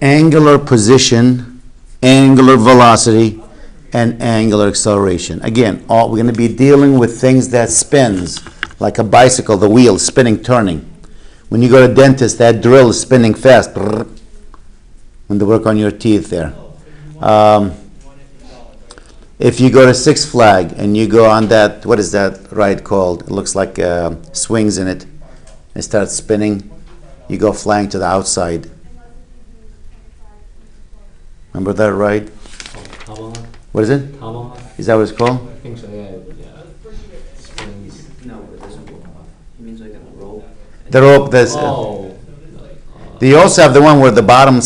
angular position, angular velocity, and angular acceleration. Again, we're going to be dealing with things that spins, like a bicycle, the wheel spinning, turning. When you go to dentist, that drill is spinning fast. When they work on your teeth there. If you go to Six Flags and you go on that, what is that ride called? It looks like swings in it. It starts spinning. You go flying to the outside. Remember that ride? Tomahawk. What is it? Tomahawk. Is that what it's called? I think so, yeah. Springs. No, it doesn't go off. It means like a rope. The rope that's... You also have the one where the bottom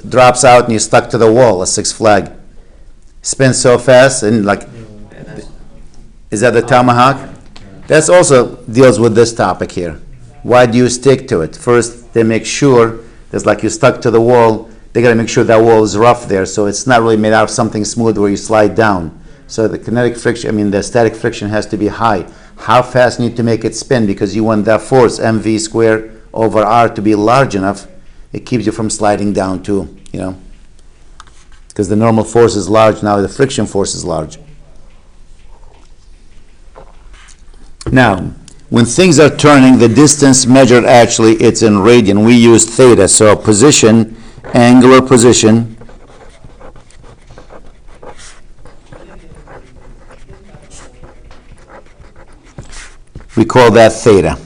drops out and you're stuck to the wall, a Six Flag. Spins so fast and like... Is that the Tomahawk? That's also deals with this topic here. Why do you stick to it? First, they make sure there's like you're stuck to the wall. They got to make sure that wall is rough there, so it's not really made out of something smooth where you slide down. So the kinetic friction, the static friction has to be high. How fast you need to make it spin, because you want that force, mv squared over r, to be large enough. It keeps you from sliding down too, because the normal force is large, now the friction force is large. Now, when things are turning, the distance measured actually, it's in radian. We use theta, so position, angular position, we call that theta.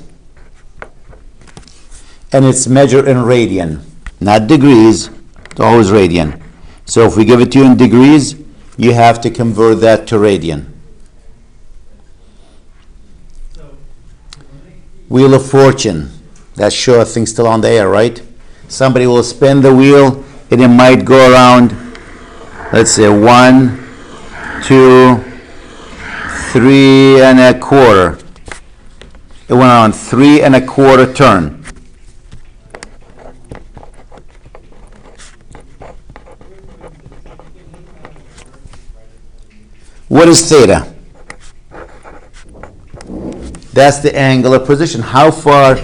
And it's measured in radian, not degrees, it's always radian. So if we give it to you in degrees, you have to convert that to radian. Wheel of Fortune, that's sure thing's still on the air, right? Somebody will spin the wheel and it might go around, let's say 1, 2, 3 and a quarter. It went on 3 and a quarter turn. What is theta? That's the angular position. How far,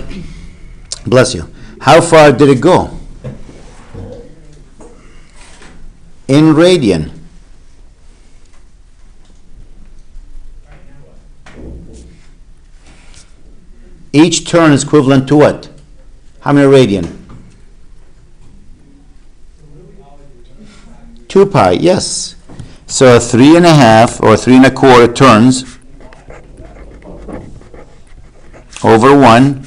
bless you, how far did it go? In radian. Each turn is equivalent to what? How many radian? 2 pi, yes. So 3.5 or 3 1/4 turns over 1.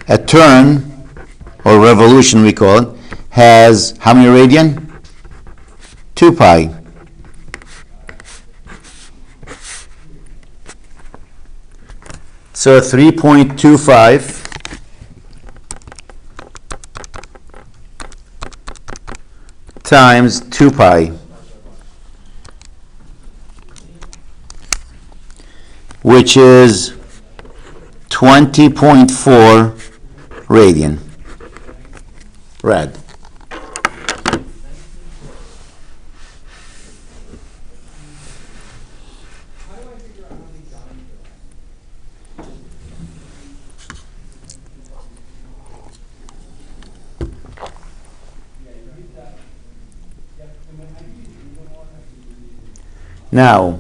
A turn, or revolution we call it, has how many radian? 2 pi. So 3.25 times 2 pi, which is 20.4 radian, rad. Now,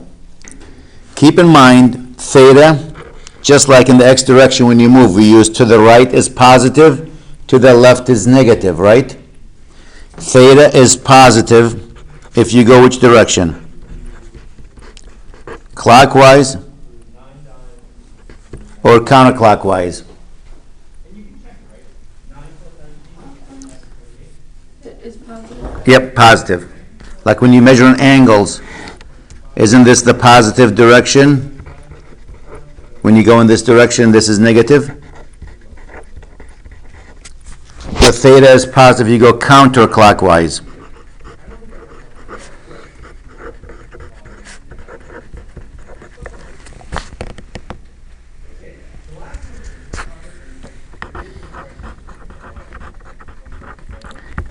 keep in mind, theta, just like in the x direction when you move, we use to the right is positive, to the left is negative, right? Theta is positive if you go which direction? Clockwise or counterclockwise? Is positive. Yep, positive. Like when you measure in angles, isn't this the positive direction? When you go in this direction, this is negative. The theta is positive, you go counterclockwise.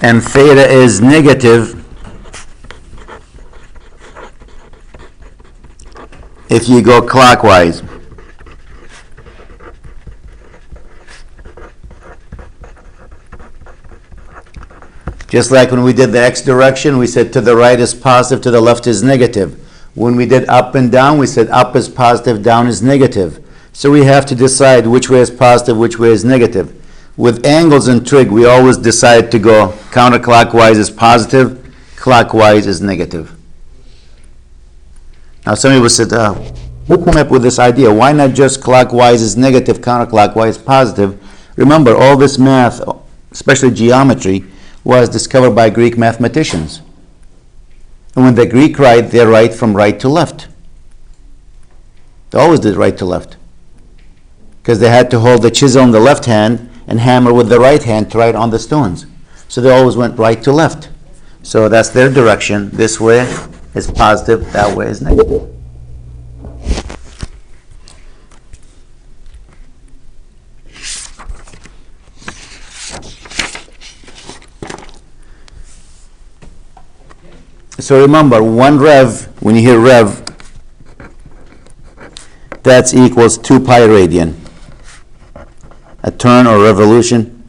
And theta is negative if you go clockwise. Just like when we did the x direction, we said to the right is positive, to the left is negative. When we did up and down, we said up is positive, down is negative. So we have to decide which way is positive, which way is negative. With angles and trig, we always decide to go counterclockwise is positive, clockwise is negative. Now somebody will say, who came up with this idea? Why not just clockwise is negative, counterclockwise positive? Remember, all this math, especially geometry, was discovered by Greek mathematicians. And when the Greek write, they write from right to left. They always did right to left. Because they had to hold the chisel in the left hand and hammer with the right hand to write on the stones. So they always went right to left. So that's their direction. This way is positive, that way is negative. So remember, 1 rev, when you hear rev, that equals 2 pi radian. A turn or revolution.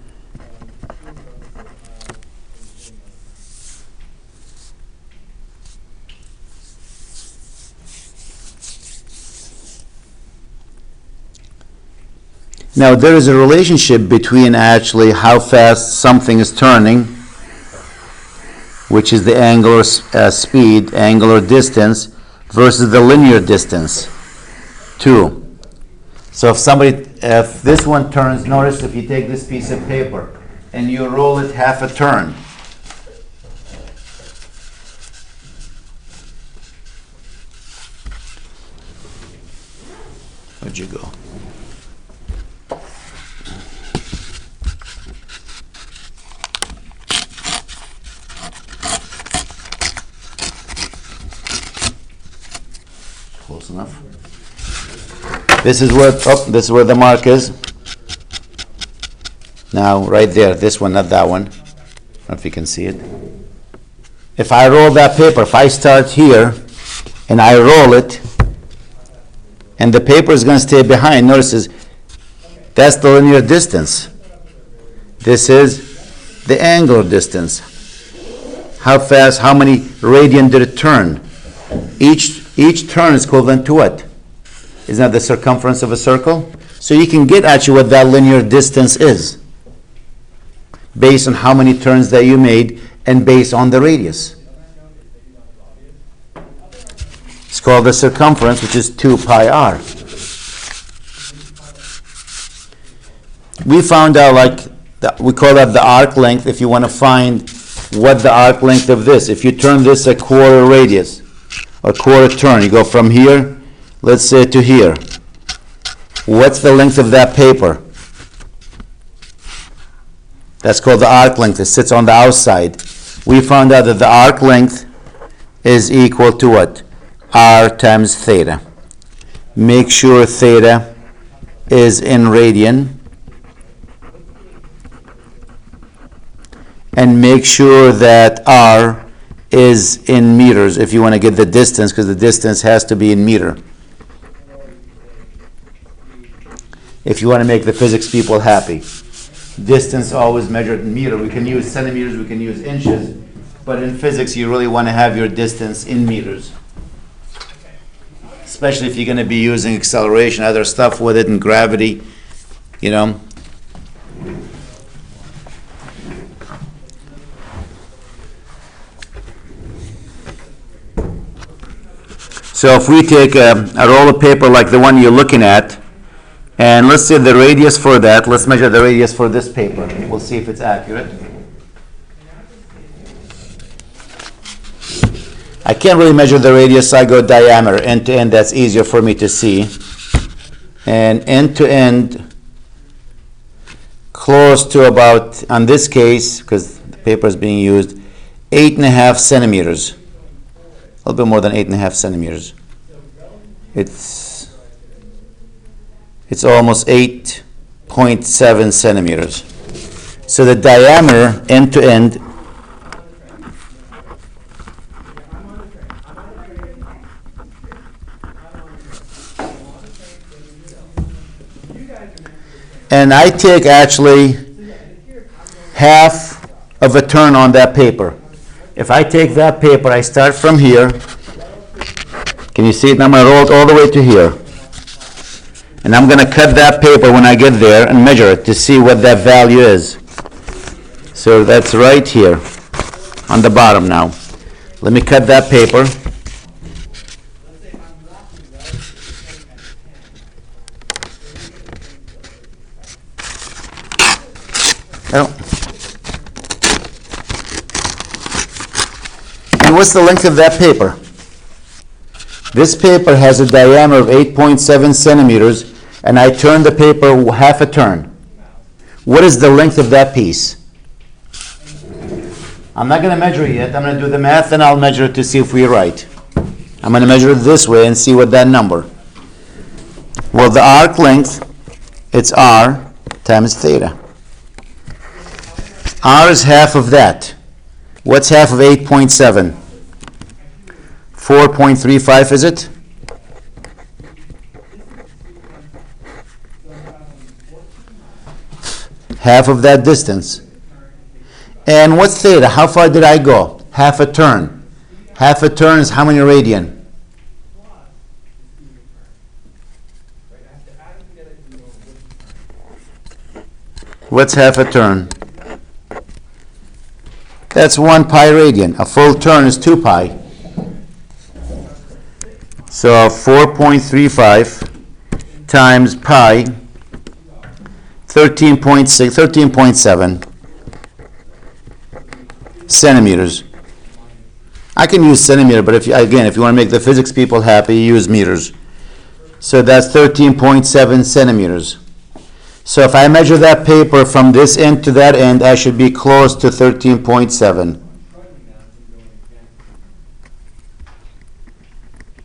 Now there is a relationship between actually how fast something is turning, which is the angular speed, angular distance, versus the linear distance, 2. So if this one turns, notice if you take this piece of paper and you roll it half a turn, where'd you go? Close enough. This is where the mark is. Now, right there, this one, not that one. I don't know if you can see it. If I roll that paper, if I start here and I roll it, and the paper is going to stay behind, notice that's the linear distance. This is the angular distance. How fast, how many radian did it turn? Each turn is equivalent to what? Isn't that the circumference of a circle? So you can get actually what that linear distance is based on how many turns that you made and based on the radius. It's called the circumference, which is 2 pi r. We found out we call that the arc length. If you want to find what the arc length of this, if you turn this a quarter radius or quarter turn, you go from here, let's say to here. What's the length of that paper? That's called the arc length. It sits on the outside. We found out that the arc length is equal to what? R times theta. Make sure theta is in radian. And make sure that R is in meters if you want to get the distance, because the distance has to be in meter. If you want to make the physics people happy. Distance always measured in meter. We can use centimeters, we can use inches, but in physics you really want to have your distance in meters. Especially if you're going to be using acceleration, other stuff with it, and gravity, you know. So if we take a roll of paper like the one you're looking at, and let's say the radius for that, let's measure the radius for this paper. We'll see if it's accurate. I can't really measure the radius, so I go diameter, end to end. That's easier for me to see. And end to end, close to about, on this case, because the paper is being used, 8.5 centimeters. A little bit more than 8.5 centimeters. It's almost 8.7 centimeters. So the diameter, end to end, and I take actually half of a turn on that paper. If I take that paper, I start from here. Can you see it? I'm going to roll it all the way to here. And I'm going to cut that paper when I get there and measure it to see what that value is. So that's right here on the bottom now. Let me cut that paper. Oh. And what's the length of that paper? This paper has a diameter of 8.7 centimeters, and I turn the paper half a turn. What is the length of that piece? I'm not going to measure it yet. I'm going to do the math, and I'll measure it to see if we're right. I'm going to measure it this way and see what that number. Well, the arc length, it's R times theta. R is half of that. What's half of 8.7? 4.35, is it? Half of that distance. And what's theta? How far did I go? Half a turn. Half a turn is how many radian? What's half a turn? That's 1 pi radian. A full turn is 2 pi. So 4.35 times pi, 13.7 centimeters. I can use centimeter, but if you want to make the physics people happy, use meters. So that's 13.7 centimeters. So if I measure that paper from this end to that end, I should be close to 13.7.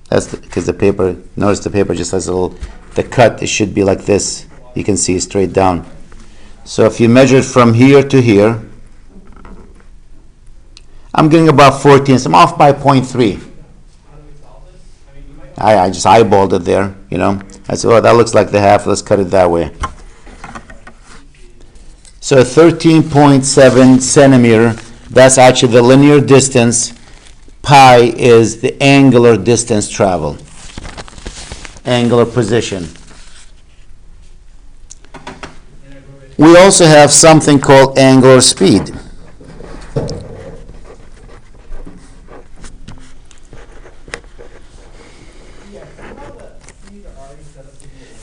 That's because the paper, notice the paper just has a little, the cut, it should be like this. You can see straight down. So if you measure it from here to here, I'm getting about 14, so I'm off by 0.3. I just eyeballed it there, you know. I said, oh, that looks like the half, let's cut it that way. So 13.7 centimeter, that's actually the linear distance. Pi is the angular distance traveled, angular position. We also have something called angular speed.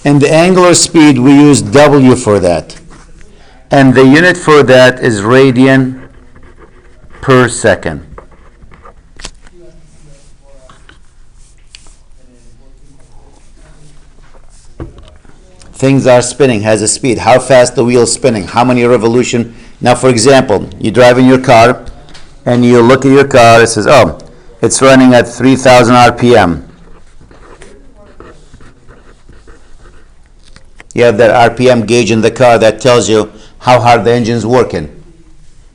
And the angular speed, we use W for that. And the unit for that is radian per second. Things are spinning, has a speed. How fast the wheel is spinning, how many revolution. Now, for example, you drive in your car and you look at your car, it says, oh, it's running at 3,000 RPM. You have that RPM gauge in the car that tells you how hard the engine's working.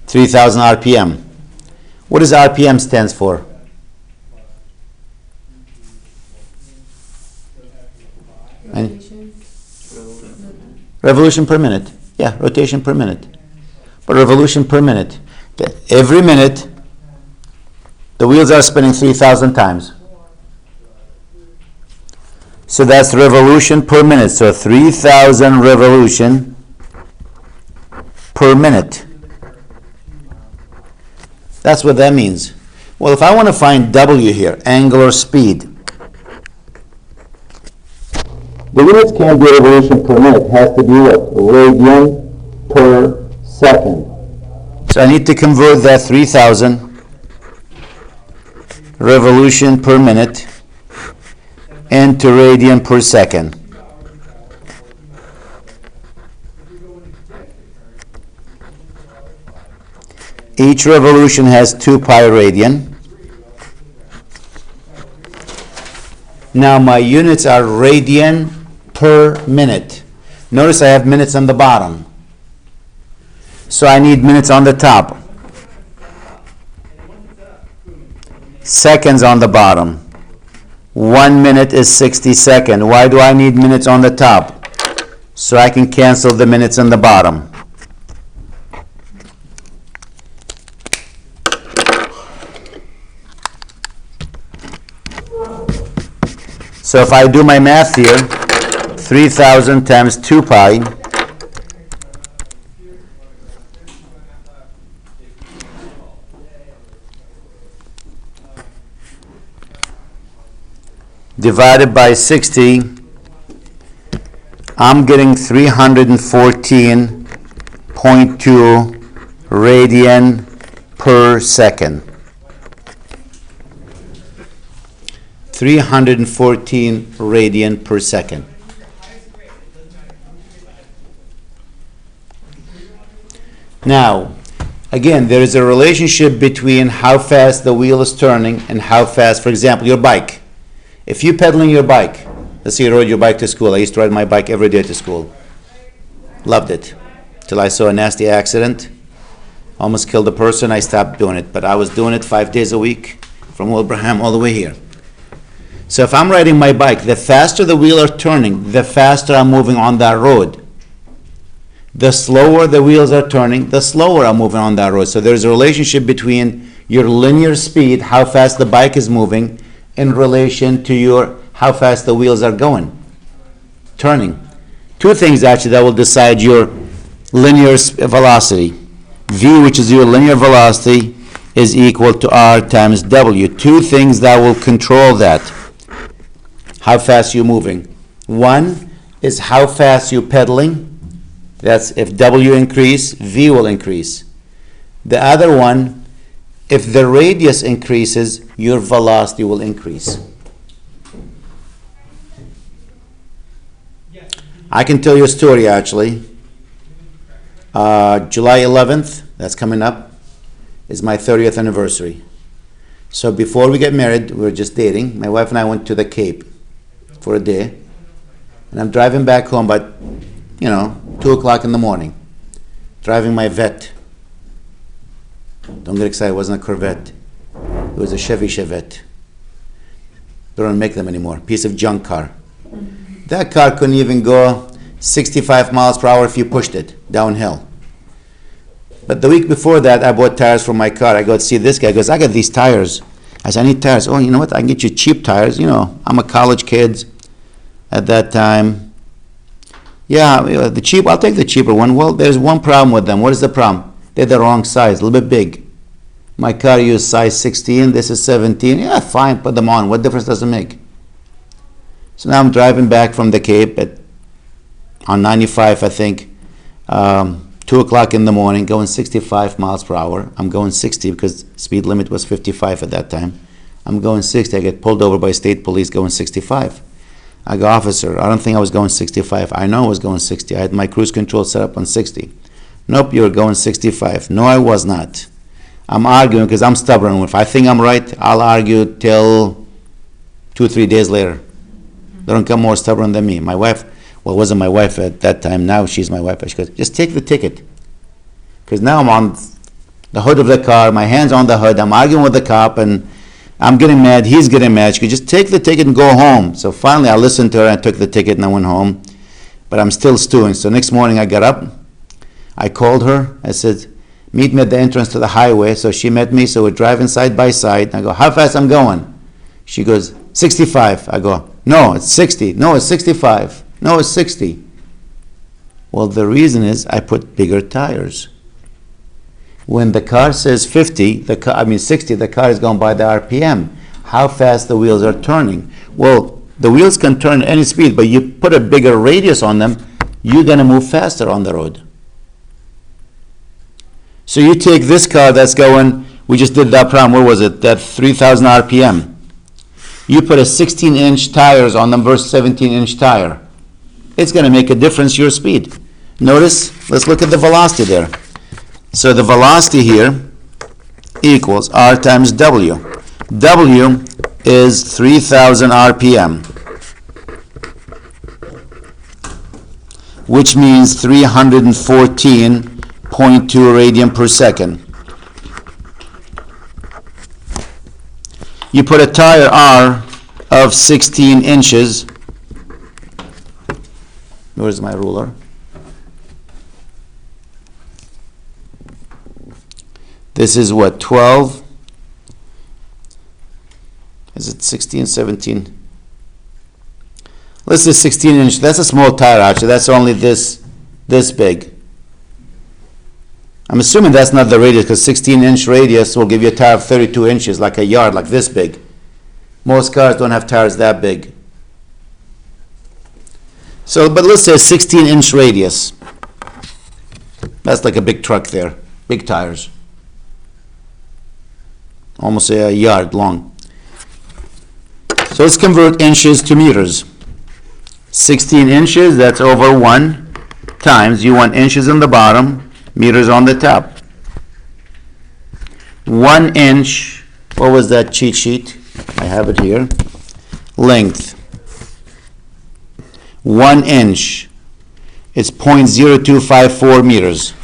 3,000 RPM. What does RPM stands for? Revolution per minute. Yeah, rotation per minute. But revolution per minute. Every minute, the wheels are spinning 3,000 times. So that's revolution per minute. So 3,000 revolution per minute. That's what that means. Well, if I want to find W here, angular speed, the units can't be revolution per minute. It has to be what? Radian per second. So I need to convert that 3,000 revolution per minute into radian per second. Each revolution has 2 pi radian. Now my units are radian per minute. Notice I have minutes on the bottom. So I need minutes on the top. Seconds on the bottom. 1 minute is 60 seconds. Why do I need minutes on the top? So I can cancel the minutes on the bottom. So if I do my math here, 3,000 times 2 pi divided by 60, I'm getting 314.2 radian per second. 314 radian per second. Now, again, there is a relationship between how fast the wheel is turning and how fast, for example, your bike. If you're pedaling your bike, let's say you rode your bike to school. I used to ride my bike every day to school. Loved it. Till I saw a nasty accident. Almost killed a person. I stopped doing it. But I was doing it 5 days a week from Wilbraham all the way here. So if I'm riding my bike, the faster the wheels are turning, the faster I'm moving on that road. The slower the wheels are turning, the slower I'm moving on that road. So there's a relationship between your linear speed, how fast the bike is moving, in relation to your how fast the wheels are going, turning. Two things actually that will decide your linear velocity. V, which is your linear velocity, is equal to R times W. Two things that will control that, how fast you're moving. One is how fast you're pedaling. That's if W increase, V will increase. The other one, if the radius increases, your velocity will increase. I can tell you a story actually. July 11th, that's coming up, is my 30th anniversary. So before we get married, we were just dating. My wife and I went to the Cape for a day. And I'm driving back home about, 2 o'clock in the morning. Driving my Vet. Don't get excited, it wasn't a Corvette. It was a Chevy Chevette. They don't make them anymore. Piece of junk car. That car couldn't even go 65 miles per hour if you pushed it downhill. But the week before that, I bought tires for my car. I go to see this guy. He goes, I got these tires. I said, I need tires. Oh, you know what? I can get you cheap tires. I'm a college kid at that time. Yeah, I'll take the cheaper one. Well, there's one problem with them. What is the problem? They're the wrong size, a little bit big. My car used size 16. This is 17. Yeah, fine, put them on. What difference does it make? So now I'm driving back from the Cape on 95, I think, 2 o'clock in the morning, going 65 miles per hour. I'm going 60 because speed limit was 55 at that time. I'm going 60. I get pulled over by state police going 65. I go, officer, I don't think I was going 65. I know I was going 60. I had my cruise control set up on 60. Nope, you were going 65. No, I was not. I'm arguing because I'm stubborn. If I think I'm right, I'll argue till 2 or 3 days later. They don't come more stubborn than me. My wife, well, it wasn't my wife at that time. Now she's my wife. She goes, just take the ticket. Because now I'm on the hood of the car. My hand's on the hood. I'm arguing with the cop, and I'm getting mad. He's getting mad. She goes, just take the ticket and go home. So finally, I listened to her. I took the ticket, and I went home. But I'm still stewing. So next morning, I got up. I called her. I said, meet me at the entrance to the highway. So she met me. So we're driving side by side. I go, how fast I'm going? She goes, 65. I go, no, it's 60. No, it's 65. No, it's 60. Well, the reason is I put bigger tires. When the car says 60, the car is going by the RPM. How fast the wheels are turning. Well, the wheels can turn at any speed, but you put a bigger radius on them, you're going to move faster on the road. So you take this car that's going, we just did that problem, what was it, that 3,000 RPM. You put a 16-inch tires on them versus 17-inch tire. It's going to make a difference your speed. Notice, let's look at the velocity there. So the velocity here equals R times W. W is 3,000 RPM, which means 314.2 radian per second. You put a tire R of 16 inches. Where's my ruler? This is what, 12? Is it 16, 17? Let's say 16 inch. That's a small tire, actually. That's only this big. I'm assuming that's not the radius, because 16-inch radius will give you a tire of 32 inches, like a yard, like this big. Most cars don't have tires that big. So, but let's say 16-inch radius. That's like a big truck there, big tires. Almost a yard long. So let's convert inches to meters. 16 inches, that's over 1 times. You want inches on the bottom, meters on the top. 1 inch, what was that cheat sheet? I have it here. Length. 1 inch. It's 0.0254 meters.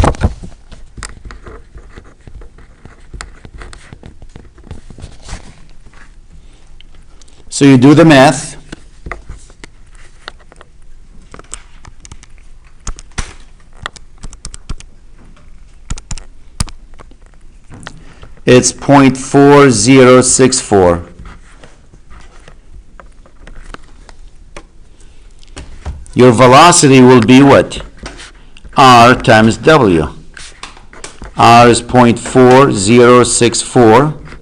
So you do the math. It's 0.4064. Your velocity will be what? R times W. R is 0.4064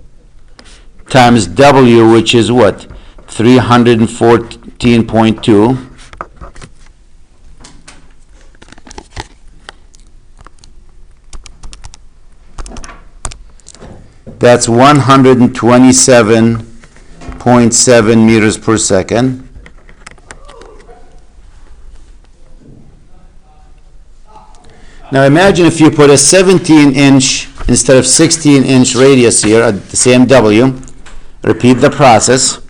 times W, which is what? 314.2. That's 127.7 meters per second. Now imagine if you put a 17-inch instead of 16-inch radius here at the same W. Repeat the process.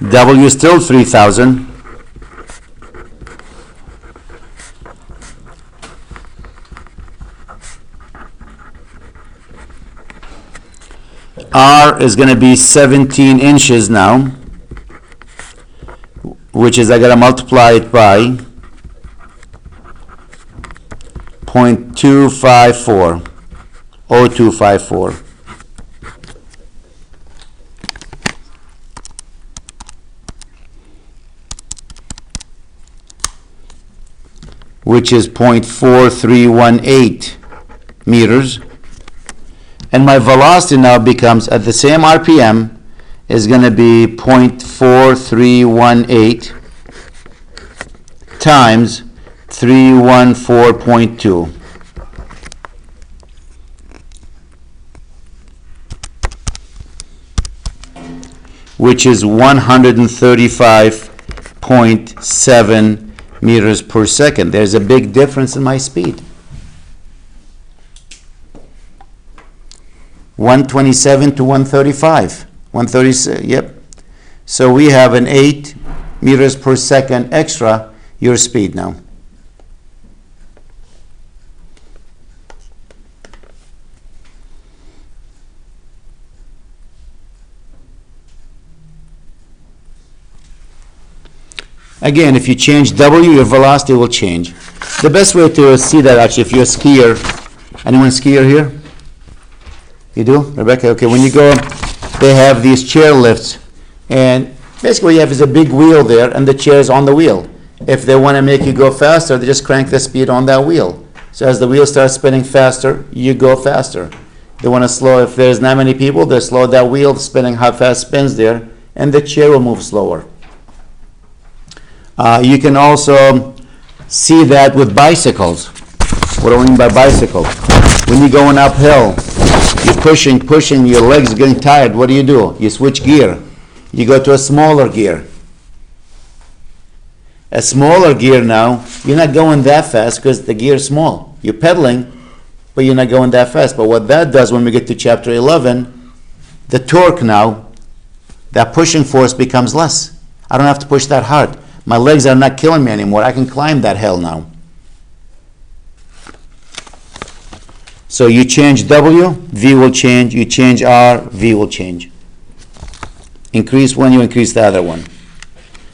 W is still 3,000. R is going to be 17 inches now, which is I got to multiply it by 0.254, 0254. Which is 0.4318 meters. And my velocity now becomes, at the same RPM, is going to be 0.4318 times 314.2. Which is 135.7 meters per second. There's a big difference in my speed. 127 to 135. 136, yep. So we have an 8 meters per second extra your speed now. Again, if you change W, your velocity will change. The best way to see that, actually, if you're a skier, anyone skier here? You do, Rebecca? Okay, when you go, they have these chair lifts, and basically what you have is a big wheel there, and the chair is on the wheel. If they want to make you go faster, they just crank the speed on that wheel. So as the wheel starts spinning faster, you go faster. They want to slow, if there's not many people, they slow that wheel spinning, how fast spins there, and the chair will move slower. You can also see that with bicycles. What do I mean by bicycle? When you're going uphill, you're pushing, your legs are getting tired. What do? You switch gear. You go to a smaller gear. A smaller gear now, you're not going that fast because the gear is small. You're pedaling, but you're not going that fast. But what that does when we get to chapter 11, the torque now, that pushing force becomes less. I don't have to push that hard. My legs are not killing me anymore. I can climb that hill now. So you change W, V will change. You change R, V will change. Increase one, you increase the other one.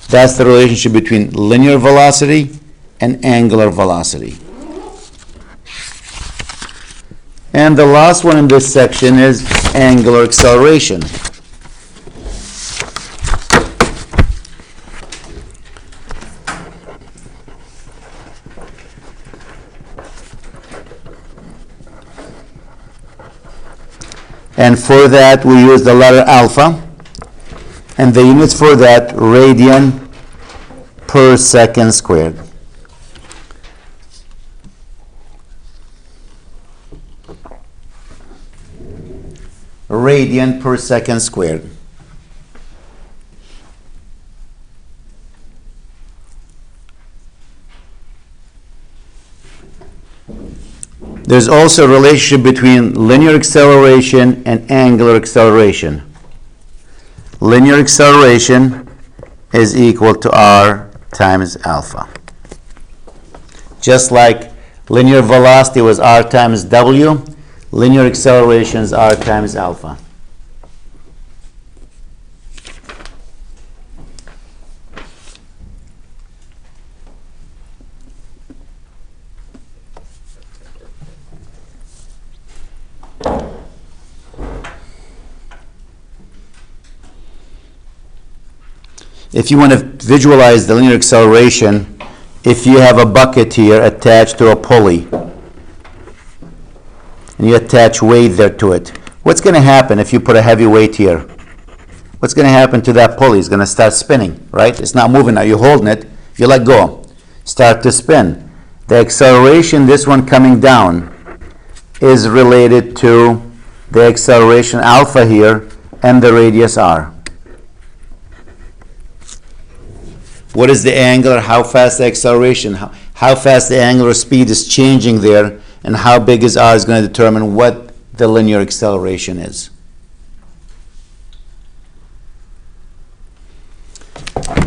That's the relationship between linear velocity and angular velocity. And the last one in this section is angular acceleration. And for that, we use the letter alpha. And the units for that, radian per second squared. Radian per second squared. There's also a relationship between linear acceleration and angular acceleration. Linear acceleration is equal to r times alpha. Just like linear velocity was r times w, linear acceleration is r times alpha. If you want to visualize the linear acceleration, if you have a bucket here attached to a pulley, and you attach weight there to it, what's going to happen if you put a heavy weight here? What's going to happen to that pulley? It's going to start spinning, right? It's not moving now. You're holding it. If you let go, start to spin. The acceleration, this one coming down, is related to the acceleration alpha here and the radius r. What is the angular, how fast the acceleration, how fast the angular speed is changing there, and how big is r is going to determine what the linear acceleration is.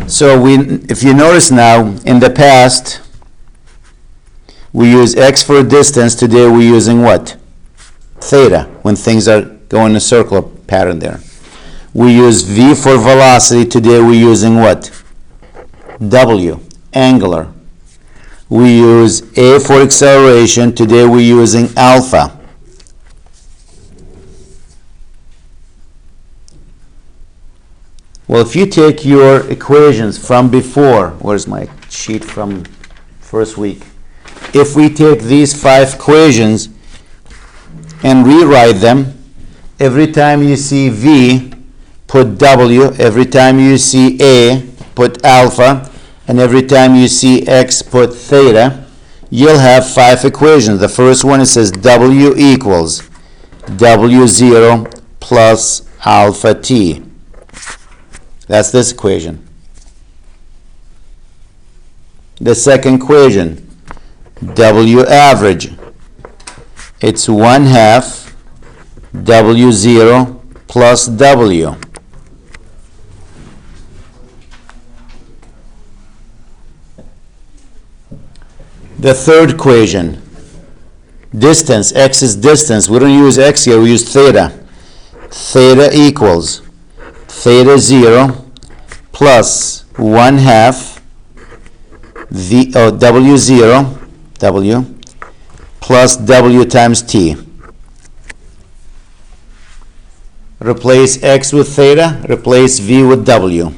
So if you notice now, in the past, we use x for a distance. Today we're using what? Theta, when things are going in a circular pattern there. We use v for velocity. Today we're using what? W, angular. We use a for acceleration. Today we're using alpha. Well, if you take your equations from before, where's my sheet from first week? If we take these 5 equations and rewrite them, every time you see v, put w. Every time you see a, put alpha. And every time you see x, put theta. You'll have 5 equations. The first one, it says w equals w0 plus alpha t. That's this equation. The second equation, w average. It's 1/2 w0 plus w. The third equation, distance, x is distance. We don't use x here, we use theta. Theta equals theta 0 plus 1/2 w0, w, plus w times t. Replace x with theta, replace v with w.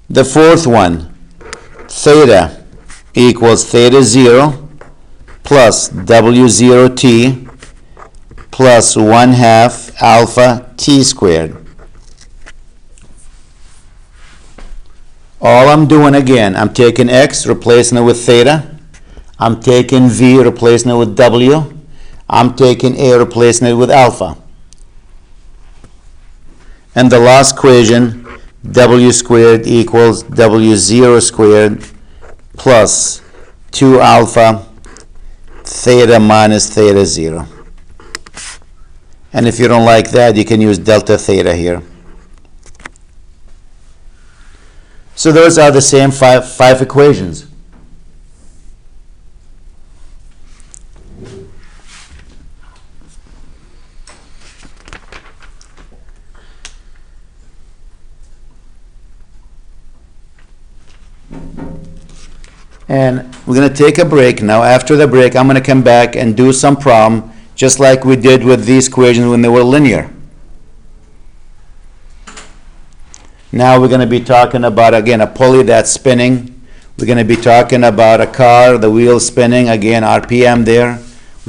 The fourth one, theta equals theta 0 plus w0t plus 1/2 alpha t squared. All I'm doing again, I'm taking x, replacing it with theta. I'm taking v, replacing it with w. I'm taking a, replacing it with alpha. And the last equation, w squared equals w0 squared plus 2 alpha theta minus theta 0. And if you don't like that, you can use delta theta here. So those are the same five equations. And we're going to take a break now. After the break, I'm going to come back and do some problem, just like we did with these equations when they were linear. Now we're going to be talking about, again, a pulley that's spinning. We're going to be talking about a car, the wheel spinning, again, RPM there.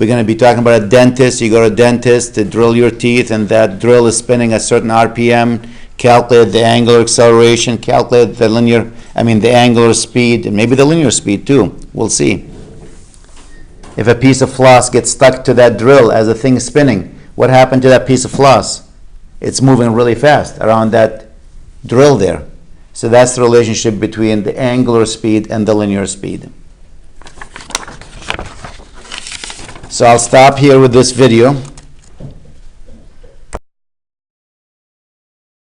We're going to be talking about a dentist. You go to a dentist to drill your teeth, and that drill is spinning a certain RPM. Calculate the angular acceleration, calculate the the angular speed, and maybe the linear speed too. We'll see. If a piece of floss gets stuck to that drill as the thing is spinning, what happened to that piece of floss? It's moving really fast around that drill there. So that's the relationship between the angular speed and the linear speed. So I'll stop here with this video.